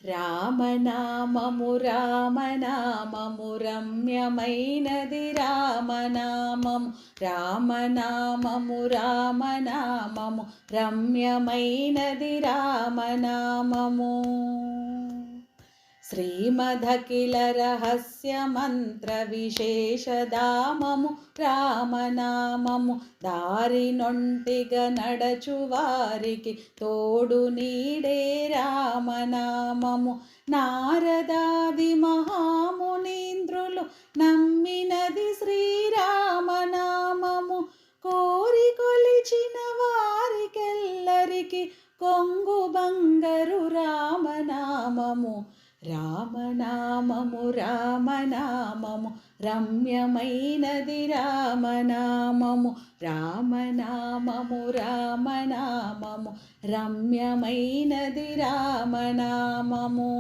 రామనామము రామనామము రమ్యమైనది రామనామము రామనామము రామనామము రమ్యమైనది రామనామము శ్రీమదఖిల రహస్య మంత్ర విశేషధామము రామనామము దారి నొంటిగ నడచు వారికి తోడు నీడే రామనామము నారదాది మహామునీంద్రులు నమ్మినది శ్రీరామనామము కోరి కొలిచిన వారికెల్లరికి కొంగు బంగరు రామనామము రామనామము రామనామము రమ్యమైనది రామనామము రామనామము రామనామము రమ్యమైనది రామనామము